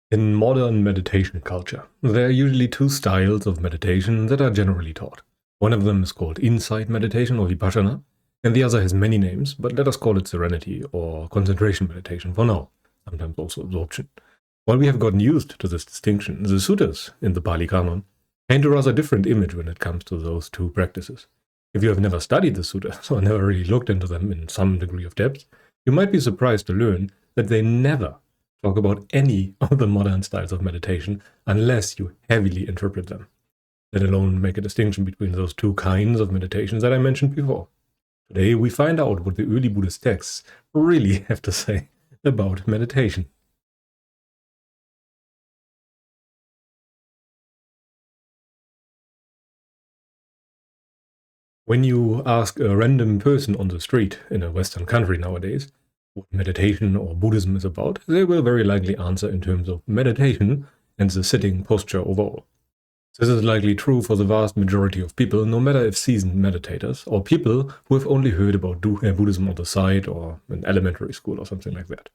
In modern meditation culture, there are usually two styles of meditation that are generally taught. One of them is called insight meditation or vipassana, and the other has many names, but let us call it serenity or concentration meditation for now, sometimes also absorption. While we have gotten used to this distinction, the suttas in the Pali Canon paint a rather different image when it comes to those two practices. If you have never studied the suttas or never really looked into them in some degree of depth, you might be surprised to learn that they never talk about any of the modern styles of meditation unless you heavily interpret them, let alone make a distinction between those two kinds of meditations that I mentioned before. Today we find out what the early Buddhist texts really have to say about meditation. When you ask a random person on the street in a Western country nowadays what meditation or Buddhism is about, they will very likely answer in terms of meditation and the sitting posture overall. This is likely true for the vast majority of people, no matter if seasoned meditators or people who have only heard about Buddhism on the side or in elementary school or something like that.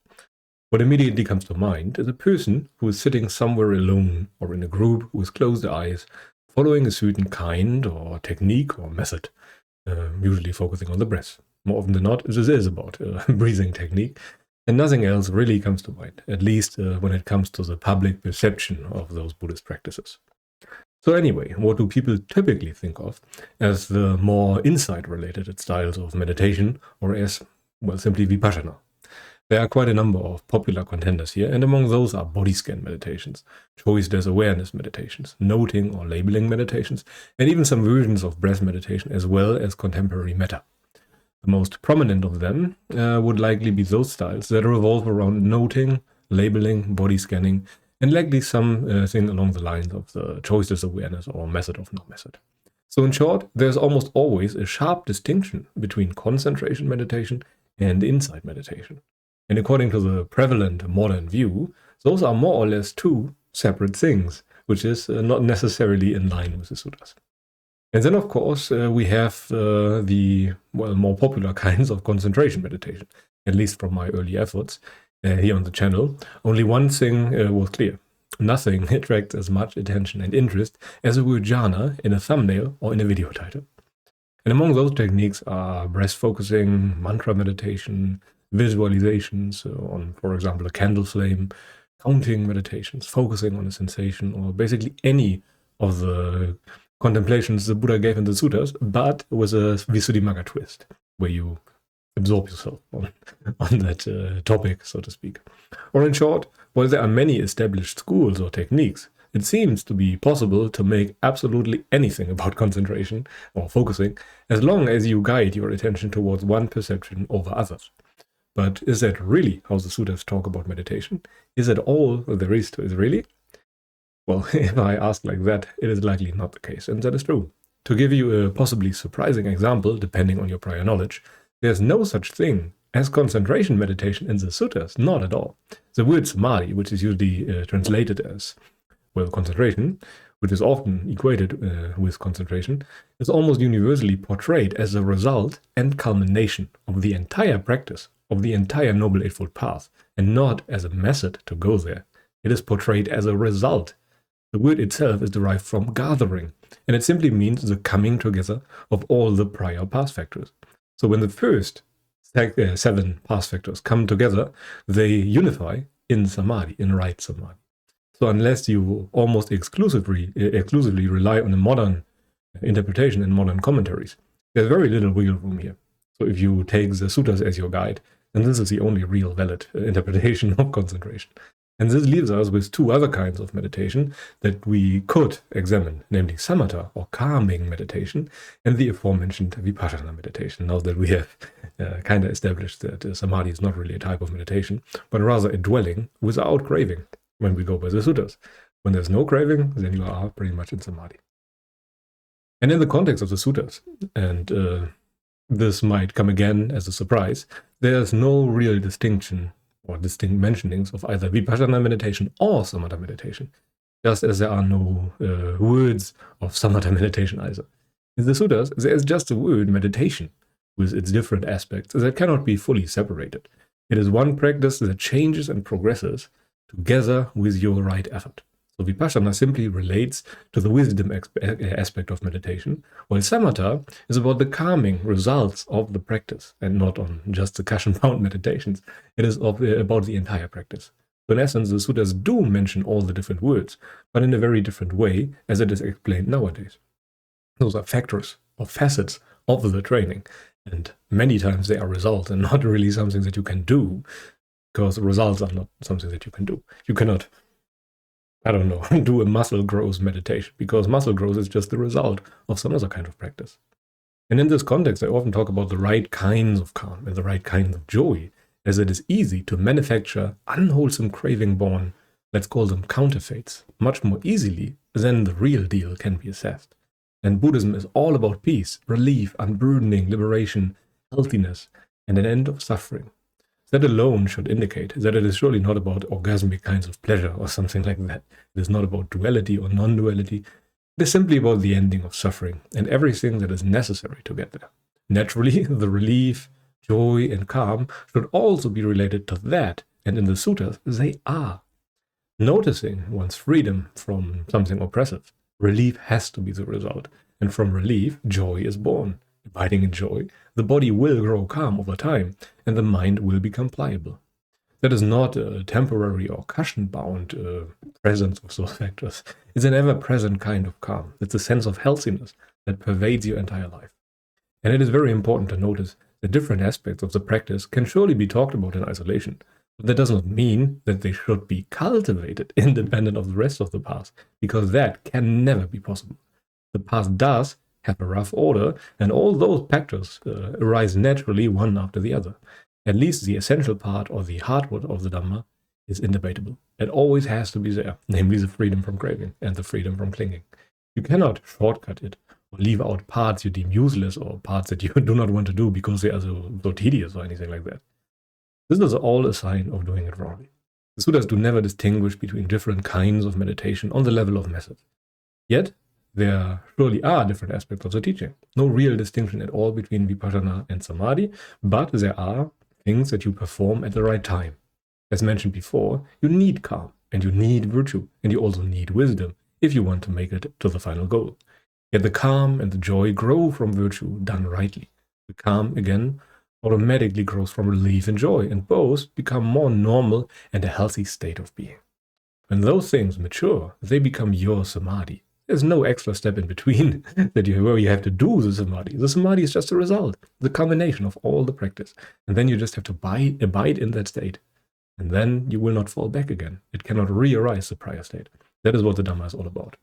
What immediately comes to mind is a person who is sitting somewhere alone or in a group with closed eyes, following a certain kind or technique or method, usually focusing on the breath. More often than not, this is about a breathing technique, and nothing else really comes to mind, at least when it comes to the public perception of those Buddhist practices. So anyway, what do people typically think of as the more insight-related styles of meditation, or as, well, simply vipassana? There are quite a number of popular contenders here, and among those are body scan meditations, choiceless awareness meditations, noting or labeling meditations, and even some versions of breath meditation, as well as contemporary metta. The most prominent of them would likely be those styles that revolve around noting, labeling, body scanning, and likely something along the lines of the choiceless awareness or method of no method. So in short, there's almost always a sharp distinction between concentration meditation and insight meditation. And according to the prevalent modern view, those are more or less two separate things, which is not necessarily in line with the suttas. And then, of course, we have the more popular kinds of concentration meditation, at least from my early efforts here on the channel. Only one thing was clear. Nothing attracts as much attention and interest as a word jhana in a thumbnail or in a video title. And among those techniques are breath focusing, mantra meditation, visualizations on, for example, a candle flame, counting meditations, focusing on a sensation, or basically any of the contemplations the Buddha gave in the suttas, but with a Visuddhimagga twist, where you absorb yourself on that topic, so to speak. Or in short, while there are many established schools or techniques, it seems to be possible to make absolutely anything about concentration or focusing, as long as you guide your attention towards one perception over others. But is that really how the suttas talk about meditation? Is that all there is to it, really? Well, if I ask like that, it is likely not the case, and that is true. To give you a possibly surprising example, depending on your prior knowledge, there's no such thing as concentration meditation in the suttas, not at all. The word samadhi, which is usually translated as, concentration, which is often equated with concentration, is almost universally portrayed as a result and culmination of the entire practice, of the entire Noble Eightfold Path, and not as a method to go there. It is portrayed as a result. The word itself is derived from gathering, and it simply means the coming together of all the prior path factors. So when the first 7 path factors come together, they unify in samadhi, in right samadhi. So unless you almost exclusively rely on a modern interpretation and modern commentaries, there's very little wiggle room here. So if you take the suttas as your guide, then this is the only real valid interpretation of concentration. And this leaves us with two other kinds of meditation that we could examine, namely samatha or calming meditation and the aforementioned vipassana meditation, now that we have kind of established that samadhi is not really a type of meditation, but rather a dwelling without craving when we go by the suttas. When there's no craving, then you are pretty much in samadhi. And in the context of the suttas, and this might come again as a surprise, there's no real distinction or distinct mentionings of either vipassana meditation or samatha meditation, just as there are no words of samatha meditation either. In the suttas, there is just the word meditation, with its different aspects that cannot be fully separated. It is one practice that changes and progresses together with your right effort. So vipassana simply relates to the wisdom aspect of meditation, while samatha is about the calming results of the practice, and not on just the cushion-bound meditations. It is about the entire practice. So in essence, the suttas do mention all the different words, but in a very different way as it is explained nowadays. Those are factors or facets of the training, and many times they are results and not really something that you can do, because results are not something that you can do. You cannot, I don't know, do a muscle growth meditation, because muscle growth is just the result of some other kind of practice. And in this context, I often talk about the right kinds of calm and the right kind of joy, as it is easy to manufacture unwholesome craving-born, let's call them counterfeits, much more easily than the real deal can be assessed. And Buddhism is all about peace, relief, unburdening, liberation, healthiness, and an end of suffering. That alone should indicate that it is surely not about orgasmic kinds of pleasure or something like that. It is not about duality or non-duality. It is simply about the ending of suffering and everything that is necessary to get there. Naturally, the relief, joy, and calm should also be related to that, and in the suttas, they are. Noticing one's freedom from something oppressive, relief has to be the result, and from relief, joy is born. Abiding in joy, the body will grow calm over time, and the mind will become pliable. That is not a temporary or cushion-bound presence of those factors. It's an ever-present kind of calm. It's a sense of healthiness that pervades your entire life. And it is very important to notice that different aspects of the practice can surely be talked about in isolation, but that does not mean that they should be cultivated independent of the rest of the path, because that can never be possible. The path does have a rough order, and all those factors arise naturally one after the other. At least the essential part or the hardwood of the Dhamma is indebatable. It always has to be there, namely the freedom from craving and the freedom from clinging. You cannot shortcut it or leave out parts you deem useless or parts that you do not want to do because they are so tedious or anything like that. This is all a sign of doing it wrongly. The Suttas do never distinguish between different kinds of meditation on the level of method. Yet, there surely are different aspects of the teaching. No real distinction at all between vipassana and samadhi, but there are things that you perform at the right time. As mentioned before, you need calm, and you need virtue, and you also need wisdom if you want to make it to the final goal. Yet the calm and the joy grow from virtue done rightly. The calm, again, automatically grows from relief and joy, and both become more normal and a healthy state of being. When those things mature, they become your samadhi. There's no extra step in between where you have to do the samadhi. The samadhi is just a result, the culmination of all the practice. And then you just have to abide in that state. And then you will not fall back again. It cannot re-arise the prior state. That is what the Dhamma is all about.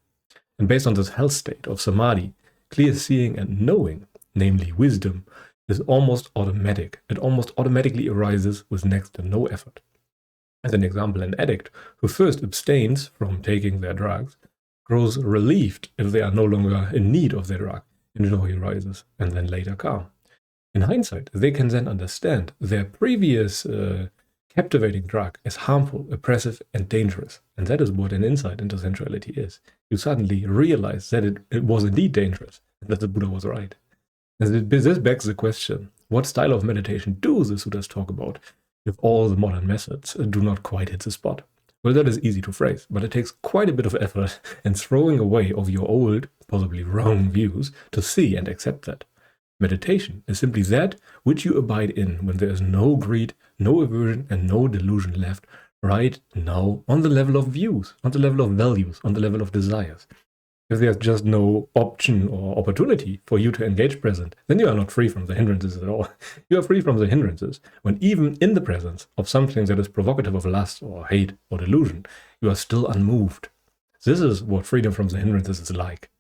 And based on this health state of samadhi, clear seeing and knowing, namely wisdom, is almost automatic. It almost automatically arises with next to no effort. As an example, an addict who first abstains from taking their drugs grows relieved if they are no longer in need of their drug, and joy arises, and then later calm. In hindsight, they can then understand their previous captivating drug as harmful, oppressive, and dangerous. And that is what an insight into sensuality is. You suddenly realize that it was indeed dangerous, and that the Buddha was right. And this begs the question, what style of meditation do the Suttas talk about if all the modern methods do not quite hit the spot? Well, that is easy to phrase, but it takes quite a bit of effort and throwing away of your old, possibly wrong views to see and accept that. Meditation is simply that which you abide in when there is no greed, no aversion, and no delusion left right now on the level of views, on the level of values, on the level of desires. If there's just no option or opportunity for you to engage present, then you are not free from the hindrances at all. You are free from the hindrances when even in the presence of something that is provocative of lust or hate or delusion, you are still unmoved. This is what freedom from the hindrances is like.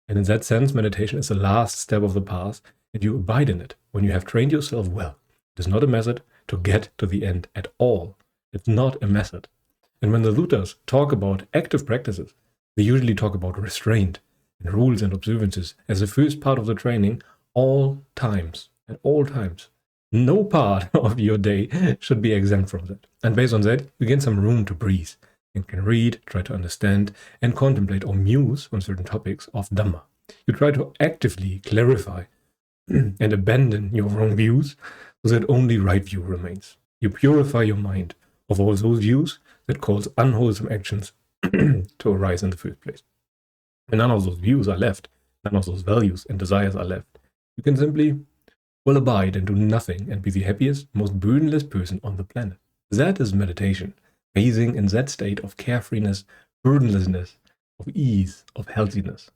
And in that sense, meditation is the last step of the path, and you abide in it when you have trained yourself well. It is not a method to get to the end at all. It's not a method. And when the Suttas talk about active practices, they usually talk about restraint and rules and observances as the first part of the training all times, at all times. No part of your day should be exempt from that. And based on that, you gain some room to breathe and can read, try to understand, and contemplate or muse on certain topics of Dhamma. You try to actively clarify and abandon your wrong views so that only right view remains. You purify your mind of all those views that cause unwholesome actions to arise in the first place. And none of those views are left, none of those values and desires are left. You can simply, abide and do nothing and be the happiest, most burdenless person on the planet. That is meditation, bathing in that state of carefreeness, burdenlessness, of ease, of healthiness.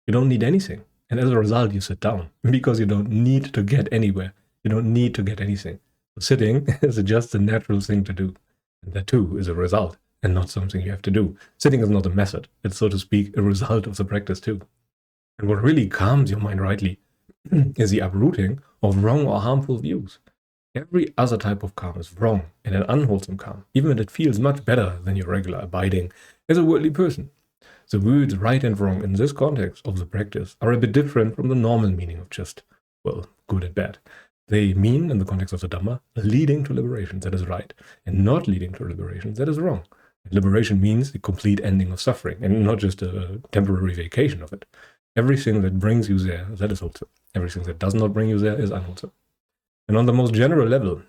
You don't need anything. And as a result, you sit down because you don't need to get anywhere. You don't need to get anything. So sitting is just a natural thing to do. And that too is a result and not something you have to do. Sitting is not a method. It's, so to speak, a result of the practice too. And what really calms your mind rightly is the uprooting of wrong or harmful views. Every other type of calm is wrong and an unwholesome calm, even when it feels much better than your regular abiding as a worldly person. The words right and wrong in this context of the practice are a bit different from the normal meaning of just, good and bad. They mean, in the context of the Dhamma, leading to liberation, that is right, and not leading to liberation, that is wrong. And liberation means the complete ending of suffering, and not just a temporary vacation of it. Everything that brings you there, that is wholesome. Everything that does not bring you there is unwholesome. And on the most general level,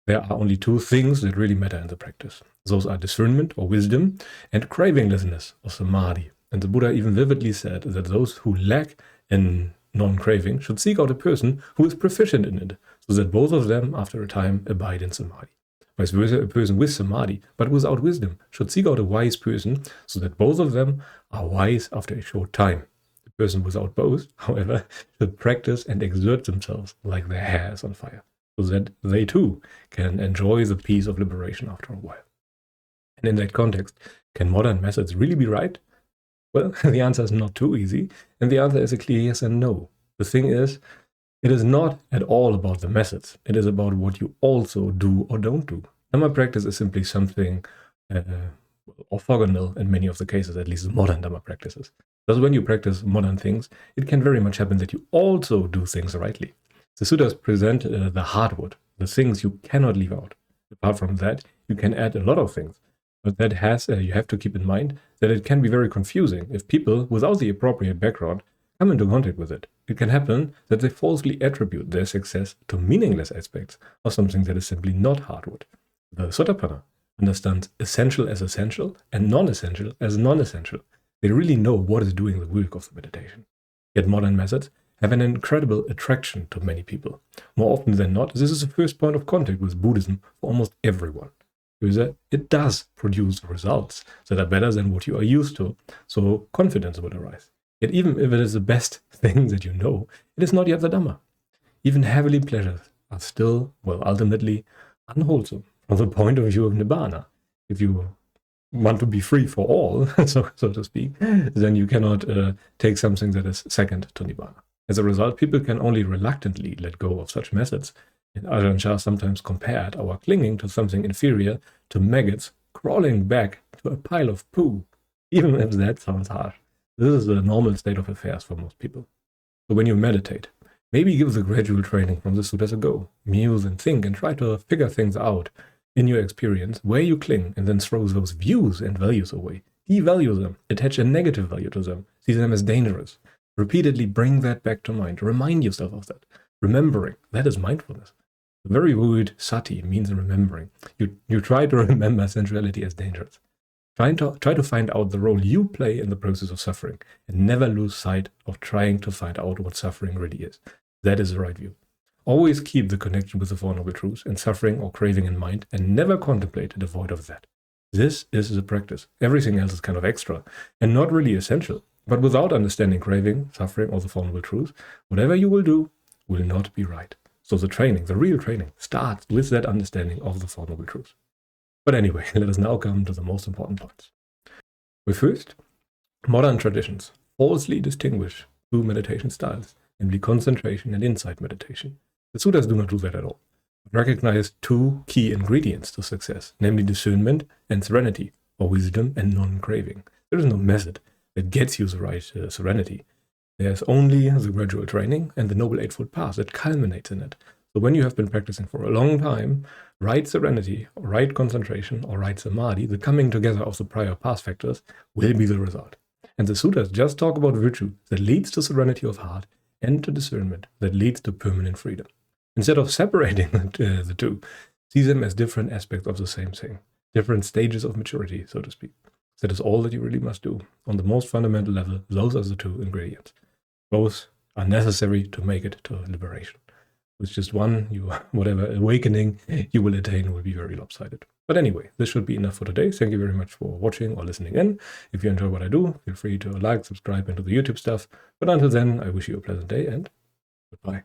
there are only two things that really matter in the practice. Those are discernment or wisdom and cravinglessness or samadhi. And the Buddha even vividly said that those who lack in non-craving should seek out a person who is proficient in it, so that both of them, after a time, abide in samadhi. Vice versa, a person with samadhi, but without wisdom, should seek out a wise person, so that both of them are wise after a short time. The person without both, however, should practice and exert themselves like their hair is on fire, so that they too can enjoy the peace of liberation after a while. And in that context, can modern methods really be right? Well, the answer is not too easy, and the answer is a clear yes and no. The thing is, it is not at all about the methods. It is about what you also do or don't do. Dhamma practice is simply something orthogonal in many of the cases, at least modern Dhamma practices. Thus, when you practice modern things, it can very much happen that you also do things rightly. The Suttas present the hardwood, the things you cannot leave out. Apart from that, you can add a lot of things. But that you have to keep in mind that it can be very confusing if people without the appropriate background come into contact with it. It can happen that they falsely attribute their success to meaningless aspects or something that is simply not hardwood. The Sotapanna understands essential as essential and non-essential as non-essential. They really know what is doing the work of the meditation. Yet modern methods have an incredible attraction to many people. More often than not, this is the first point of contact with Buddhism for almost everyone. It does produce results that are better than what you are used to, so confidence will arise. Yet even if it is the best thing that you know, it is not yet the Dhamma. Even heavenly pleasures are still, ultimately unwholesome from the point of view of Nibbana. If you want to be free for all, so to speak, then you cannot take something that is second to Nibbana. As a result, people can only reluctantly let go of such methods. And Ajahn Chah sometimes compared our clinging to something inferior to maggots crawling back to a pile of poo, even if that sounds harsh. This is the normal state of affairs for most people. So when you meditate, maybe give the gradual training from the Suttas a go. Muse and think and try to figure things out in your experience where you cling, and then throw those views and values away. Devalue them, attach a negative value to them, see them as dangerous. Repeatedly bring that back to mind. Remind yourself of that. Remembering, that is mindfulness. The very word sati means remembering. You try to remember sensuality as dangerous. Try to find out the role you play in the process of suffering, and never lose sight of trying to find out what suffering really is. That is the right view. Always keep the connection with the Four Noble Truths and suffering or craving in mind, and never contemplate devoid of that. This is the practice. Everything else is kind of extra, and not really essential. But without understanding craving, suffering, or the Four Noble Truths, whatever you will do will not be right. So the training, the real training, starts with that understanding of the Four Noble Truths. But anyway, let us now come to the most important points. Well, first, modern traditions falsely distinguish two meditation styles, namely concentration and insight meditation. The Suttas do not do that at all, but recognize two key ingredients to success, namely discernment and serenity, or wisdom and non-craving. There is no method that gets you the right serenity. There's only the gradual training and the Noble Eightfold Path that culminates in it. So when you have been practicing for a long time, right serenity, or right concentration, or right samadhi, the coming together of the prior path factors, will be the result. And the Suttas just talk about virtue that leads to serenity of heart and to discernment that leads to permanent freedom. Instead of separating the two, see them as different aspects of the same thing. different stages of maturity, so to speak. That is all that you really must do. On the most fundamental level, those are the two ingredients. Both are necessary to make it to liberation. With just one, whatever awakening you will attain will be very lopsided. But anyway, this should be enough for today. Thank you very much for watching or listening in. If you enjoy what I do, feel free to like, subscribe, and do the YouTube stuff. But until then, I wish you a pleasant day and goodbye.